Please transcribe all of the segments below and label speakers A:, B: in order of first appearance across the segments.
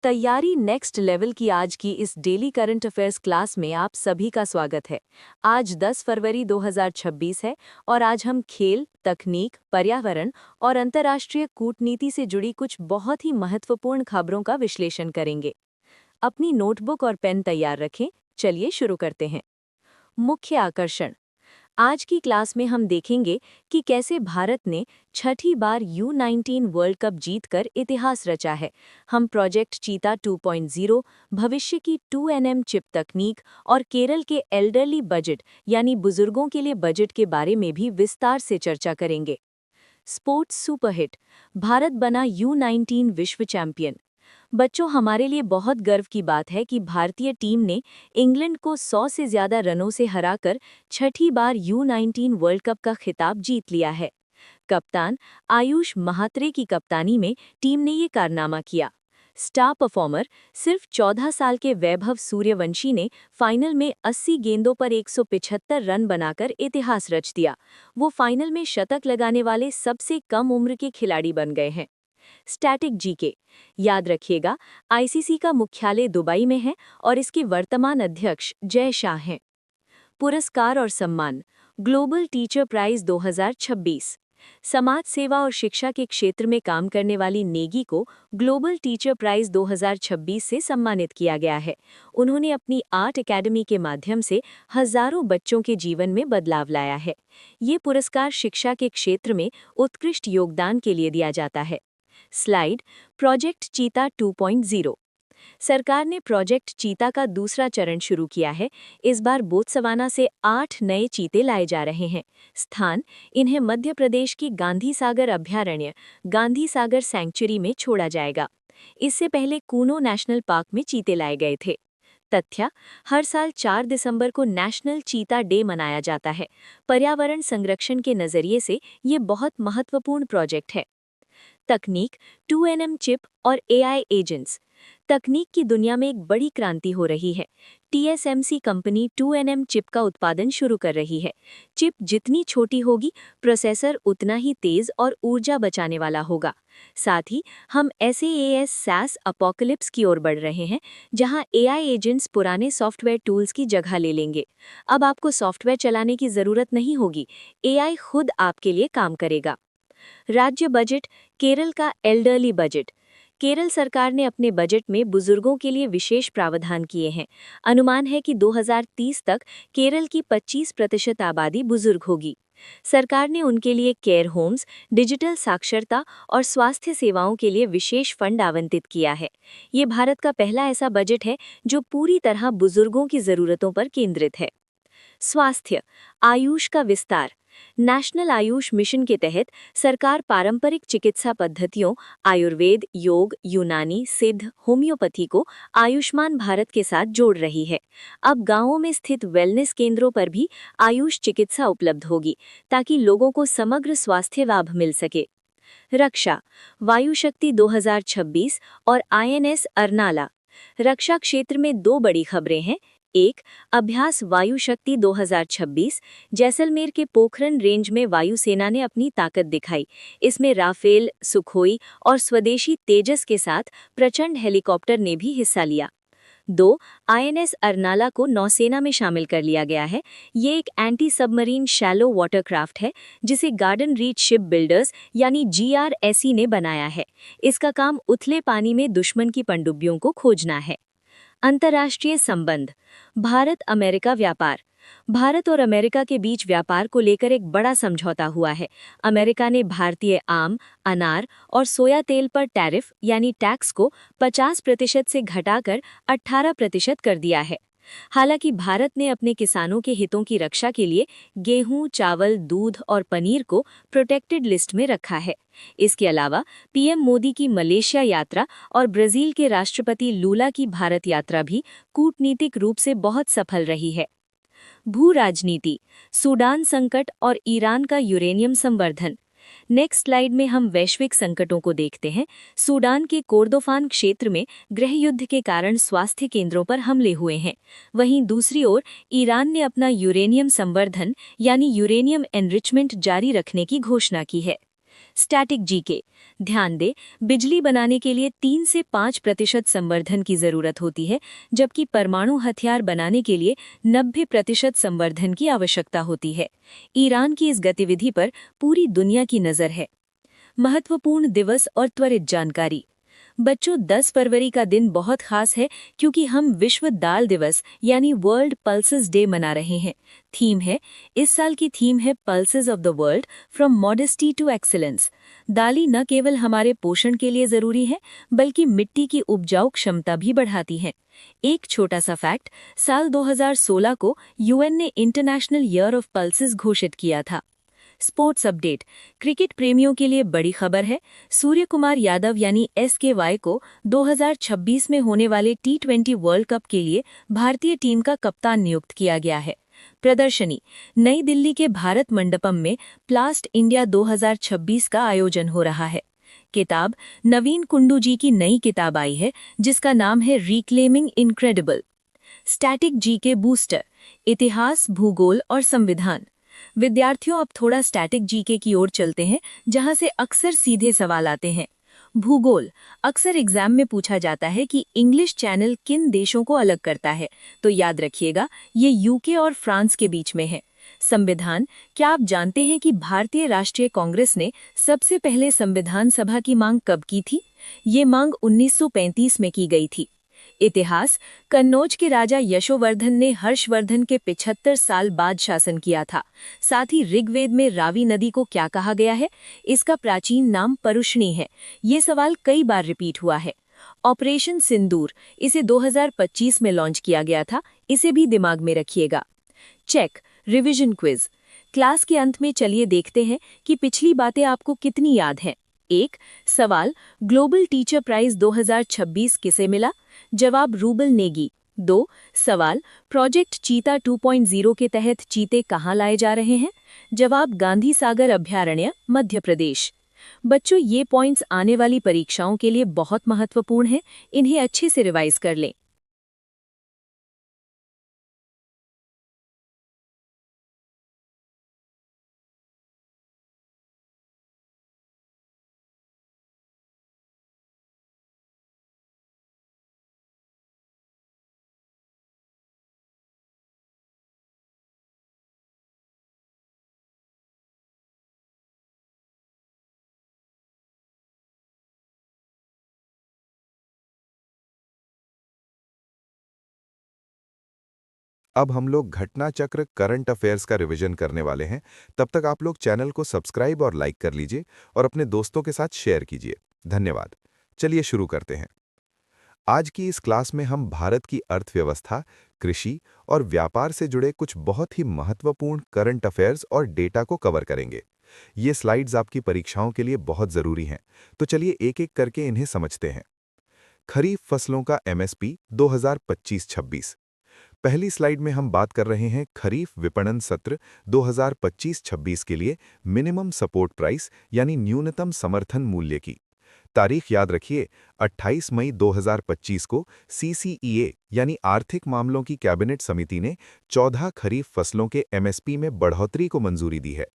A: तैयारी next level की आज की इस डेली करंट अफेयर्स क्लास में आप सभी का स्वागत है। आज 10 फरवरी 2026 है और आज हम खेल, तकनीक, पर्यावरण और अंतर्राष्ट्रीय कूटनीति से जुड़ी कुछ बहुत ही महत्वपूर्ण खबरों का विश्लेषण करेंगे। अपनी नोटबुक और पेन तैयार रखें। चलिए शुरू करते हैं। मुख्य आकर्षण। आज की क्लास में हम देखेंगे कि कैसे भारत ने छठी बार U19 वर्ल्ड कप जीतकर इतिहास रचा है। हम प्रोजेक्ट चीता 2.0, भविष्य की 2NM चिप तकनीक और केरल के एल्डरली बजट यानी बुजुर्गों के लिए बजट के बारे में भी विस्तार से चर्चा करेंगे। Sports superhit. भारत बना U19 विश्व चैंपियन। बच्चों, हमारे लिए बहुत गर्व की बात है कि भारतीय टीम ने इंग्लैंड को 100 से ज्यादा रनों से हराकर छठी बार U19 वर्ल्ड कप का खिताब जीत लिया है। कप्तान आयुष महात्रे की कप्तानी में टीम ने ये कारनामा किया। Star performer. सिर्फ 14 साल के वैभव सूर्यवंशी ने फाइनल में 80 गेंदों पर 175 रन बनाकर इतिहास रच दिया। वो फाइनल में शतक लगाने वाले सबसे कम उम्र के खिलाड़ी बन गए हैं। Static GK. याद रखिएगा, आईसीसी का मुख्यालय दुबई में है और इसके वर्तमान अध्यक्ष जय शाह हैं। पुरस्कार और सम्मान। Global teacher prize 2026। समाज सेवा और शिक्षा के क्षेत्र में काम करने वाली नेगी को ग्लोबल टीचर प्राइज 2026 से सम्मानित किया गया है। उन्होंने अपनी आर्ट एकेडमी के माध्यम से हजारों बच्चों के जीवन में बदलाव लाया है। ये पुरस्कार शिक्षा के क्षेत्र में उत्कृष्ट योगदान के लिए दिया जाता है। स्लाइड। प्रोजेक्ट चीता 2.0। सरकार ने प्रोजेक्ट चीता का दूसरा चरण शुरू किया है। इस बार बोत्सवाना से 8 नए चीते लाए जा रहे हैं। स्थान, इन्हें मध्य प्रदेश की गांधी सागर अभयारण्य, गांधी सागर सैंक्चुरी में छोड़ा जाएगा। इससे पहले कूनो नेशनल पार्क में चीते लाए गए थे। तथ्य, हर साल 4 दिसंबर को नेशनल चीता डे मनाया जाता है। पर्यावरण संरक्षण के नजरिए से ये बहुत महत्वपूर्ण प्रोजेक्ट है। तकनीक, 2NM चिप और AI एजेंट्स। तकनीक की दुनिया में एक बड़ी क्रांति हो रही है। TSMC कंपनी 2NM चिप का उत्पादन शुरू कर रही है। चिप जितनी छोटी होगी, प्रोसेसर उतना ही तेज और ऊर्जा बचाने वाला होगा। साथ ही हम SaaS SaaS अपोकलिप्स की ओर बढ़ रहे हैं, जहां AI एजेंट्स पुराने सॉफ्टवेयर टूल्स की जगह ले लेंगे। अब आपको सॉफ्टवेयर चलाने की जरूरत नहीं होगी, AI खुद आपके लिए काम करेगा। राज्य बजट। केरल का एल्डरली बजट। केरल सरकार ने अपने बजट में बुजुर्गों के लिए विशेष प्रावधान किए हैं। अनुमान है कि 2030 तक केरल की 25% आबादी बुजुर्ग होगी। सरकार ने उनके लिए केयर होम्स, डिजिटल साक्षरता और स्वास्थ्य सेवाओं के लिए विशेष फंड आवंटित किया है। ये भारत का पहला ऐसा बजट है जो पूरी तरह बुजुर्गों की जरूरतों पर केंद्रित है। स्वास्थ्य। आयुष का विस्तार। नेशनल आयुष मिशन के तहत सरकार पारंपरिक चिकित्सा पद्धतियों आयुर्वेद, योग, यूनानी, सिद्ध, होम्योपैथी को आयुष्मान भारत के साथ जोड़ रही है। अब गांवों में स्थित वेलनेस केंद्रों पर भी आयुष चिकित्सा उपलब्ध होगी, ताकि लोगों को समग्र स्वास्थ्य लाभ मिल सके। रक्षा। वायु शक्ति 2026 और INS अर्नाला। रक्षा क्षेत्र में 2 बड़ी खबरें हैं। एक, अभ्यास वायु शक्ति 2026। जैसलमेर के पोखरन रेंज में वायुसेना ने अपनी ताकत दिखाई। इसमें राफेल, सुखोई और स्वदेशी तेजस के साथ प्रचंड हेलीकॉप्टर ने भी हिस्सा लिया। 2, INS अर्नाला को नौसेना में शामिल कर लिया गया है। ये एक एंटी सबमरीन शैलो वाटरक्राफ्ट है, जिसे गार्डन रीच शिप बिल्डर्स यानी GRSE ने बनाया है। इसका काम उथले पानी में दुश्मन की पनडुब्बियों को खोजना है। अंतर्राष्ट्रीय संबंध। भारत अमेरिका व्यापार। भारत और अमेरिका के बीच व्यापार को लेकर एक बड़ा समझौता हुआ है। अमेरिका ने भारतीय आम, अनार और सोया तेल पर टैरिफ यानी टैक्स को 50% से घटाकर 18% कर दिया है। हालांकि भारत ने अपने किसानों के हितों की रक्षा के लिए गेहूं, चावल, दूध और पनीर को प्रोटेक्टेड लिस्ट में रखा है। इसके अलावा PM मोदी की मलेशिया यात्रा और ब्राजील के राष्ट्रपति लूला की भारत यात्रा भी कूटनीतिक रूप से बहुत सफल रही है। भू राजनीति। सूडान संकट और ईरान का यूरेनियम संवर्धन। नेक्स्ट स्लाइड में हम वैश्विक संकटों को देखते हैं। सूडान के कोर्दोफान क्षेत्र में गृह युद्ध के कारण स्वास्थ्य केंद्रों पर हमले हुए हैं। वहीं दूसरी ओर ईरान ने अपना यूरेनियम संवर्धन यानी यूरेनियम एनरिचमेंट जारी रखने की घोषणा की है। Static GK. ध्यान दें, बिजली बनाने के लिए 3 से 5% संवर्धन की जरूरत होती है, जबकि परमाणु हथियार बनाने के लिए 90% संवर्धन की आवश्यकता होती है। ईरान की इस गतिविधि पर पूरी दुनिया की नजर है। महत्वपूर्ण दिवस और त्वरित जानकारी। बच्चों, 10 फरवरी का दिन बहुत खास है क्योंकि हम विश्व दाल दिवस यानी वर्ल्ड पल्सेस डे मना रहे हैं। थीम है, इस साल की थीम है pulses of the world, from modesty to excellence. दालें न केवल हमारे पोषण के लिए जरूरी है, बल्कि मिट्टी की उपजाऊ क्षमता भी बढ़ाती हैं। एक छोटा सा फैक्ट, साल 2016 को यूएन ने इंटरनेशनल ईयर ऑफ पल्सेस घोषित किया था। Sports update. क्रिकेट प्रेमियों के लिए बड़ी खबर है। सूर्य कुमार यादव यानी SKY को 2026 में होने वाले T20 वर्ल्ड कप के लिए भारतीय टीम का कप्तान नियुक्त किया गया है। प्रदर्शनी। नई दिल्ली के भारत मंडपम में प्लास्ट इंडिया 2026 का आयोजन हो रहा है। किताब। नवीन कुंडू जी की नई किताब आई है, जिसका नाम है reclaiming incredible. Static GK booster. इतिहास, भूगोल और संविधान। विद्यार्थियों, अब थोड़ा स्टैटिक जीके की ओर चलते हैं, जहां से अक्सर सीधे सवाल आते हैं। भूगोल। अक्सर एग्जाम में पूछा जाता है कि इंग्लिश चैनल किन देशों को अलग करता है, तो याद रखिएगा, ये यूके और फ्रांस के बीच में है। संविधान। क्या आप जानते हैं कि भारतीय राष्ट्रीय कांग्रेस ने सबसे पहले संविधान सभा की मांग कब की थी? ये मांग 1935 में की गई थी। इतिहास। कन्नौज के राजा यशोवर्धन ने हर्षवर्धन के 75 साल बाद शासन किया था। साथ ही ऋग्वेद में रावी नदी को क्या कहा गया है? इसका प्राचीन नाम परुष्णी है। ये सवाल कई बार रिपीट हुआ है। ऑपरेशन सिंदूर, इसे 2025 में लॉन्च किया गया था, इसे भी दिमाग में रखिएगा। चेक। Revision quiz. क्लास के अंत में चलिए देखते हैं कि पिछली बातें आपको कितनी याद हैं। 1. सवाल, ग्लोबल टीचर प्राइज 2026 किसे मिला? जवाब, रूबल नेगी। 2. सवाल, प्रोजेक्ट चीता 2.0 के तहत चीते कहाँ लाए जा रहे हैं? जवाब, गांधी सागर अभयारण्य, मध्य प्रदेश। बच्चों, ये पॉइंट्स आने वाली परीक्षाओं के लिए बहुत महत्वपूर्ण हैं, इन्हें अच्छे से रिवाइज कर लें।
B: अब हम लोग घटना चक्र करंट अफेयर्स का रिवीजन करने वाले हैं। तब तक आप लोग चैनल को सब्सक्राइब और लाइक कर लीजिए और अपने दोस्तों के साथ शेयर कीजिए। धन्यवाद। चलिए शुरू करते हैं। आज की इस क्लास में हम भारत की अर्थव्यवस्था, कृषि और व्यापार से जुड़े कुछ बहुत ही महत्वपूर्ण करंट अफेयर्स और डेटा को कवर करेंगे। ये स्लाइड्स आपकी परीक्षाओं के लिए बहुत जरूरी हैं, तो चलिए एक एक करके इन्हें समझते हैं। खरीफ फसलों का MSP 2025-26। पहली स्लाइड में हम बात कर रहे हैं खरीफ विपणन सत्र 2025-26 के लिए मिनिमम सपोर्ट प्राइस यानी न्यूनतम समर्थन मूल्य की। तारीख याद रखिए, 28 मई 2025 को CCEA यानी आर्थिक मामलों की कैबिनेट समिति ने 14 खरीफ फसलों के MSP में बढ़ोतरी को मंजूरी दी है।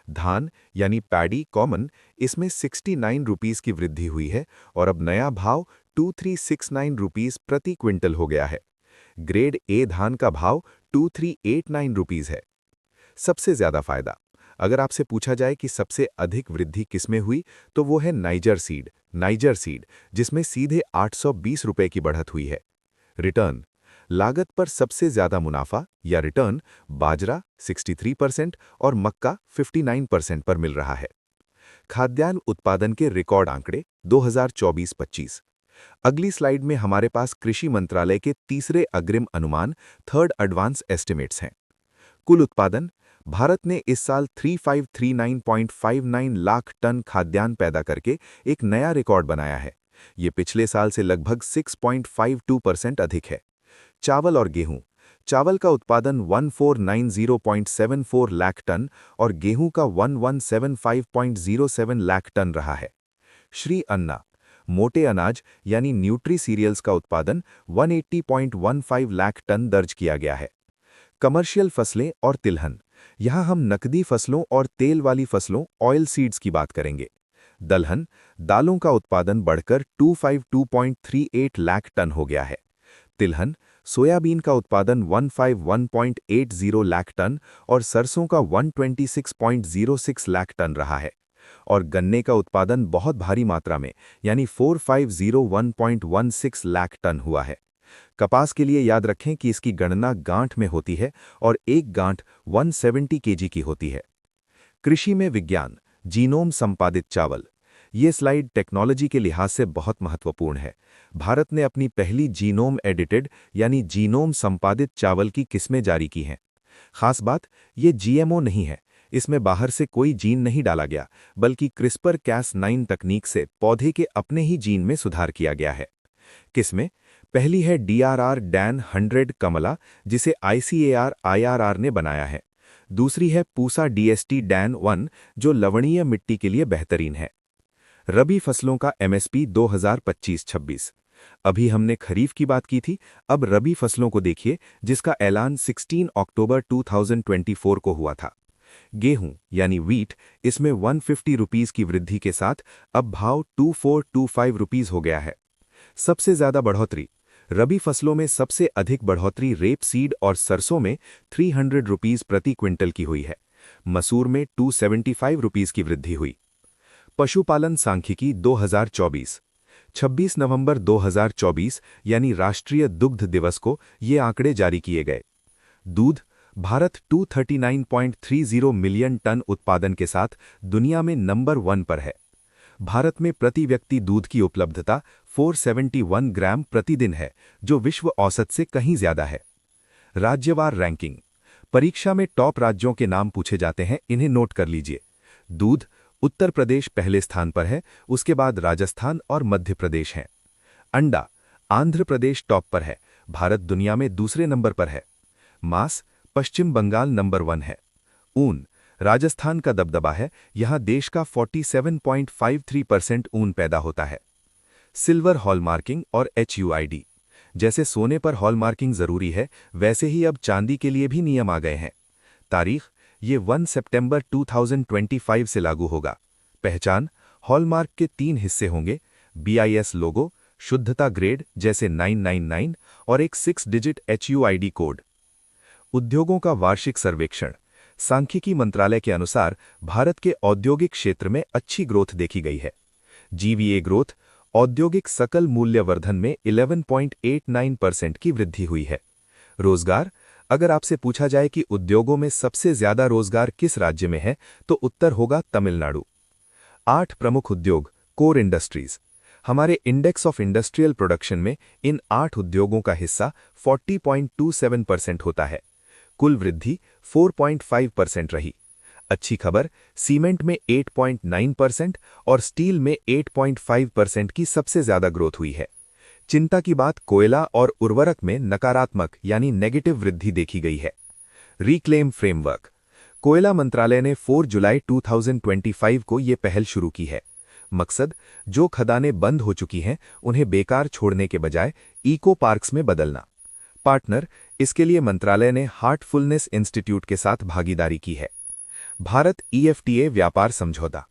B: धान यानी पैडी कॉमन, इसमें 69 रुपीस की वृद्धि हुई है और अब नया भाव 2369 रुपीस प्रति क्विंटल हो गया है। ग्रेड ए धान का भाव 2389 रुपीस है। सबसे ज्यादा फायदा, अगर आपसे पूछा जाए कि सबसे अधिक वृद्धि किसमें हुई, तो वो है नाइजर सीड, जिसमें सीधे 820 रुपए की बढ़त हुई है। रिटर्न, लागत पर सबसे ज्यादा मुनाफा या रिटर्न बाजरा 63% और मक्का 59% पर मिल रहा है। खाद्यान्न उत्पादन के रिकॉर्ड आंकड़े 2024-25। अगली स्लाइड में हमारे पास कृषि मंत्रालय के तीसरे अग्रिम अनुमान, थर्ड एडवांस एस्टिमेट्स हैं। कुल उत्पादन, भारत ने इस साल 3539.59 लाख टन खाद्यान्न पैदा करके एक नया रिकॉर्ड बनाया है। ये पिछले साल से लगभग 6.52% अधिक है। चावल और गेहूं, चावल का उत्पादन 1490.74 लाख टन और गेहूं का 1175.07 लाख टन रहा है। श्री अन्ना, मोटे अनाज यानी न्यूट्री सीरियल्स का उत्पादन 180.15 लाख टन दर्ज किया गया है। कमर्शियल फसलें और तिलहन, यहाँ हम नकदी फसलों और तेल वाली फसलों ऑयल सीड्स की बात करेंगे। दलहन, दालों का उत्पादन बढ़कर 252.38 लाख टन हो गया है। तिलहन, सोयाबीन का उत्पादन 151.80 लाख टन और सरसों का 126.06 लाख टन रहा है। और गन्ने का उत्पादन बहुत भारी मात्रा में यानी 4501.16 लाख टन हुआ है। कपास के लिए याद रखें कि इसकी गणना गांठ में होती है और एक गांठ 170 केजी की होती है। कृषि में विज्ञान, जीनोम संपादित चावल। ये स्लाइड टेक्नोलॉजी के लिहाज से बहुत महत्वपूर्ण है। भारत ने अपनी पहली जीनोम एडिटेड यानी जीनोम संपादित चावल की किस्में जारी की हैं। खास बात, ये जीएमओ नहीं है, इसमें बाहर से कोई जीन नहीं डाला गया, बल्कि क्रिस्पर-cas9 तकनीक से पौधे के अपने ही जीन में सुधार किया गया है। किस्में, पहली है DRR-DAN 100 कमला, जिसे ICAR-IRR ने बनाया है। दूसरी है पूसा DST-DAN 1, जो लवणीय मिट्टी के लिए बेहतरीन है। रबी फसलों का MSP 2025-26। अभी हमने खरीफ की बात की थी, अब रबी फसलों को देखिए, जिसका ऐलान 16 अक्टूबर 2024 को हुआ था। गेहूं यानी वीट, इसमें 150 रुपीस की वृद्धि के साथ अब भाव 2425 रुपीस हो गया है। सबसे ज्यादा बढ़ोतरी रबी फसलों में सबसे अधिक बढ़ोतरी रेप सीड और सरसों में 300 रुपीस प्रति क्विंटल की हुई है। मसूर में 275 रुपीस की वृद्धि हुई। पशुपालन सांख्यिकी 2024। 26 नवंबर 2024 यानी राष्ट्रीय दुग्ध दिवस को ये आंकड़े जारी किए गए। दूध, भारत 239.30 मिलियन टन उत्पादन के साथ दुनिया में नंबर 1 पर है। भारत में प्रति व्यक्ति दूध की उपलब्धता 471 ग्राम प्रतिदिन है, जो विश्व औसत से कहीं ज्यादा है। राज्यवार रैंकिंग, परीक्षा में टॉप राज्यों के नाम पूछे जाते हैं, इन्हें नोट कर लीजिए। दूध, उत्तर प्रदेश पहले स्थान पर है, उसके बाद राजस्थान और मध्य प्रदेश हैं। अंडा, आंध्र प्रदेश टॉप पर है, भारत दुनिया में दूसरे नंबर पर है। मांस, पश्चिम बंगाल नंबर 1 है। ऊन, राजस्थान का दबदबा है, यहां देश का 47.53% ऊन पैदा होता है। सिल्वर हॉलमार्किंग और HUID, जैसे सोने पर हॉलमार्किंग जरूरी है, वैसे ही अब चांदी के लिए भी नियम आ गए हैं। तारीख, ये 1 सितंबर 2025 से लागू होगा। पहचान, हॉलमार्क के 3 हिस्से होंगे: BIS लोगो, शुद्धता ग्रेड जैसे 999 और एक 6 डिजिट HUID कोड। उद्योगों का वार्षिक सर्वेक्षण, सांख्यिकी मंत्रालय के अनुसार भारत के औद्योगिक क्षेत्र में अच्छी ग्रोथ देखी गई है। GVA ग्रोथ, औद्योगिक सकल मूल्यवर्धन में 11.89% की वृद्धि हुई है। रोजगार, अगर आपसे पूछा जाए कि उद्योगों में सबसे ज्यादा रोजगार किस राज्य में है, तो उत्तर होगा तमिलनाडु। 8 प्रमुख उद्योग, कोर इंडस्ट्रीज। हमारे इंडेक्स ऑफ इंडस्ट्रियल प्रोडक्शन में इन 8 उद्योगों का हिस्सा 40.27% होता है। कुल वृद्धि 4.5% रही। अच्छी खबर, सीमेंट में 8.9% और स्टील में 8.5% की सबसे ज्यादा ग्रोथ हुई है। चिंता की बात, कोयला और उर्वरक में नकारात्मक यानी नेगेटिव वृद्धि देखी गई है। रिक्लेम फ्रेमवर्क, कोयला मंत्रालय ने 4 जुलाई 2025 को ये पहल शुरू की है। मकसद, जो खदानें बंद हो चुकी हैं उन्हें बेकार छोड़ने के बजाय इको पार्क्स में बदलना। पार्टनर, इसके लिए मंत्रालय ने हार्टफुलनेस इंस्टीट्यूट के साथ भागीदारी की है। भारत EFTA व्यापार समझौता,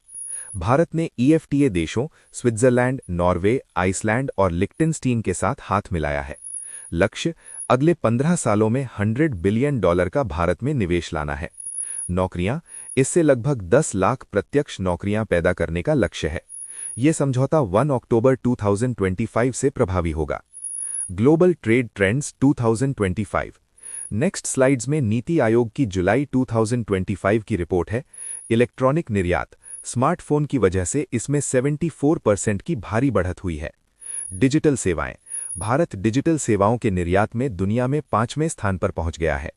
B: भारत ने EFTA देशों स्विट्जरलैंड, नॉर्वे, आइसलैंड और लिक्टेनस्टीन के साथ हाथ मिलाया है। लक्ष्य, अगले 15 सालों में $100 बिलियन का भारत में निवेश लाना है। नौकरियां, इससे लगभग 10 लाख प्रत्यक्ष नौकरियां पैदा करने का लक्ष्य है। यह समझौता 1 अक्टूबर 2025 से प्रभावी होगा। Global trade trends 2025। Next slides में नीति आयोग की जुलाई 2025 की रिपोर्ट है। इलेक्ट्रॉनिक निर्यात, स्मार्टफोन की वजह से इसमें 74% की भारी बढ़त हुई है। डिजिटल सेवाएं, भारत डिजिटल सेवाओं के निर्यात में दुनिया में 5वें स्थान पर पहुंच गया है।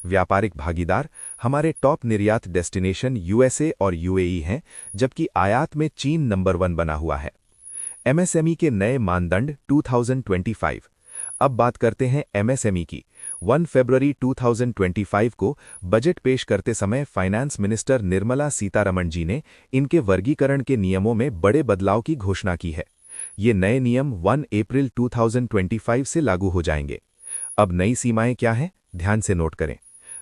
B: व्यापारिक भागीदार, हमारे टॉप निर्यात डेस्टिनेशन USA और UAE हैं, जबकि आयात में चीन नंबर 1 बना हुआ है। MSME के नए मानदंड 2025। अब बात करते हैं MSME की। 1 फरवरी 2025 को बजट पेश करते समय फाइनेंस मिनिस्टर निर्मला सीतारमण जी ने इनके वर्गीकरण के नियमों में बड़े बदलाव की घोषणा की है। ये नए नियम 1 अप्रैल 2025 से लागू हो जाएंगे। अब नई सीमाएं क्या हैं, ध्यान से नोट करें।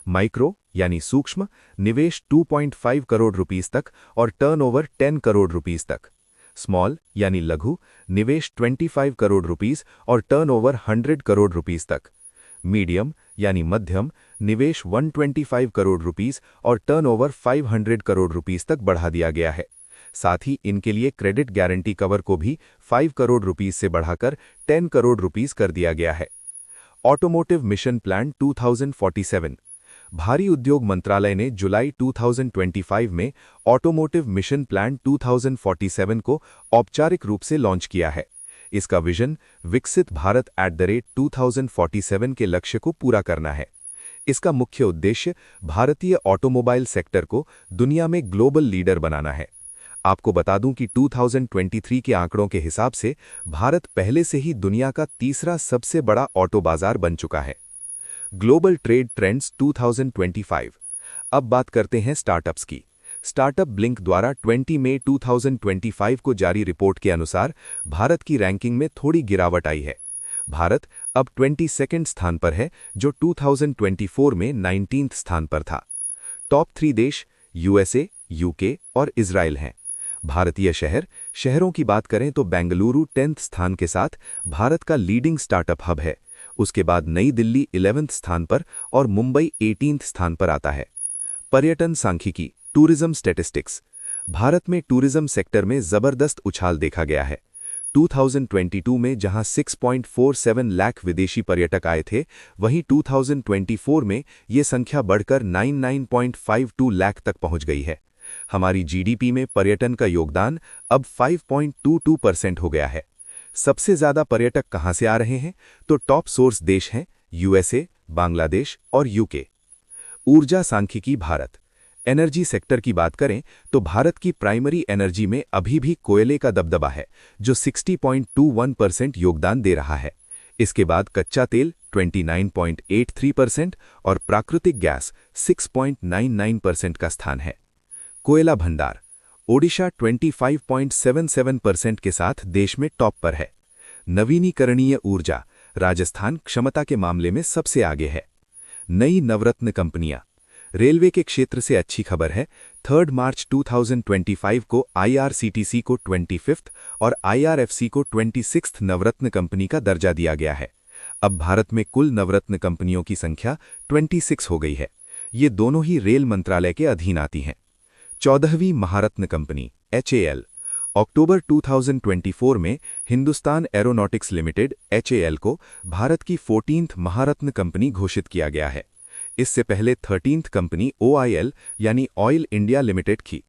B: माइक्रो यानी सूक्ष्म निवेश 2.5 करोड़ रुपीस तक और टर्नओवर 10 करोड़ रुपीस तक। स्मॉल यानी लघु निवेश 25 करोड़ रुपीस और टर्नओवर 100 करोड़ रुपीस तक। मीडियम यानी मध्यम निवेश 125 करोड़ रुपीस और टर्नओवर 500 करोड़ रुपीस तक बढ़ा दिया गया है। साथ ही इनके लिए क्रेडिट गारंटी कवर को भी 5 करोड़ रुपीस से बढ़ाकर 10 करोड़ रुपीस कर दिया गया है। Automotive mission plan 2047। भारी उद्योग मंत्रालय ने जुलाई 2025 में ऑटोमोटिव मिशन प्लान 2047 को औपचारिक रूप से लॉन्च किया है। इसका विजन विकसित भारत @2047 के लक्ष्य को पूरा करना है। इसका मुख्य उद्देश्य भारतीय ऑटोमोबाइल सेक्टर को दुनिया में ग्लोबल लीडर बनाना है। आपको बता दूं कि 2023 के आंकड़ों के हिसाब से भारत पहले से ही दुनिया का तीसरा सबसे बड़ा ऑटो बाजार बन चुका है। Global trade trends 2025। अब बात करते हैं स्टार्टअप्स की। स्टार्टअप ब्लिंक द्वारा 20 मई 2025 को जारी रिपोर्ट के अनुसार भारत की रैंकिंग में थोड़ी गिरावट आई है। भारत अब 22वें स्थान पर है, जो 2024 में 19वें स्थान पर था। टॉप 3 देश यूएसए, यूके और इजराइल हैं। भारतीय शहरों की बात करें तो बेंगलुरु 10वें स्थान के साथ भारत का लीडिंग स्टार्टअप हब है। उसके बाद नई दिल्ली 11वें स्थान पर और मुंबई 18वें स्थान पर आता है। पर्यटन सांख्यिकी टूरिज्म स्टैटिस्टिक्स। भारत में टूरिज्म सेक्टर में जबरदस्त उछाल देखा गया है। 2022 में जहां 6.47 लाख विदेशी पर्यटक आए थे, वहीं 2024 में ये संख्या बढ़कर 99.52 लाख तक पहुंच गई है। हमारी जीडीपी में पर्यटन का योगदान अब 5.22% हो गया है। सबसे ज्यादा पर्यटक कहां से आ रहे हैं? तो टॉप सोर्स देश हैं यूएसए, बांग्लादेश और यूके। ऊर्जा सांख्यिकी भारत। एनर्जी सेक्टर की बात करें तो भारत की प्राइमरी एनर्जी में अभी भी कोयले का दबदबा है, जो 60.21% योगदान दे रहा है। इसके बाद कच्चा तेल 29.83% और प्राकृतिक गैस 6.99% का स्थान है। कोयला भंडार ओडिशा 25.77% के साथ देश में टॉप पर है। नवीनीकरणीय ऊर्जा राजस्थान क्षमता के मामले में सबसे आगे है। नई नवरत्न कंपनियां। रेलवे के क्षेत्र से अच्छी खबर है। 3 मार्च 2025 को आईआरसीटीसी को 25th और आईआरएफसी को 26th नवरत्न कंपनी का दर्जा दिया गया है। अब भारत में कुल नवरत्न कंपनियों की संख्या 26 हो गई है। ये दोनों ही रेल मंत्रालय के अधीन आती हैं। 14वीं महारत्न कंपनी HAL। अक्टूबर 2024 में हिंदुस्तान एरोनॉटिक्स लिमिटेड HAL को भारत की 14th महारत्न कंपनी घोषित किया गया है। इससे पहले 13th कंपनी OIL यानी ऑयल इंडिया लिमिटेड थी।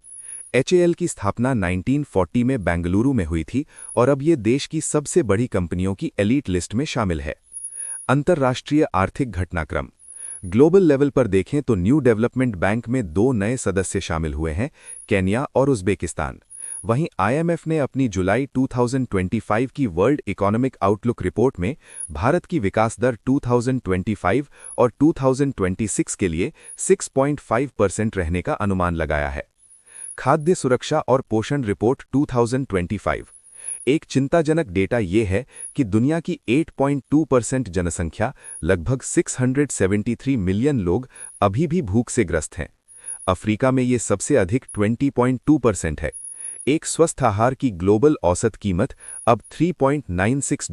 B: HAL की स्थापना 1940 में बेंगलुरु में हुई थी और अब ये देश की सबसे बड़ी कंपनियों की एलीट लिस्ट में शामिल है। अंतर्राष्ट्रीय आर्थिक घटनाक्रम। ग्लोबल लेवल पर देखें तो न्यू डेवलपमेंट बैंक में 2 नए सदस्य शामिल हुए हैं, केन्या और उज़्बेकिस्तान। वहीं IMF ने अपनी जुलाई 2025 की वर्ल्ड इकोनॉमिक आउटलुक रिपोर्ट में भारत की विकास दर 2025 और 2026 के लिए 6.5% रहने का अनुमान लगाया है। खाद्य सुरक्षा और पोषण रिपोर्ट 2025। एक चिंताजनक डेटा ये है कि दुनिया की 8.2% जनसंख्या लगभग 673 मिलियन लोग अभी भी भूख से ग्रस्त हैं। अफ्रीका में ये सबसे अधिक 20.2% है। एक स्वस्थ आहार की ग्लोबल औसत कीमत अब $3.96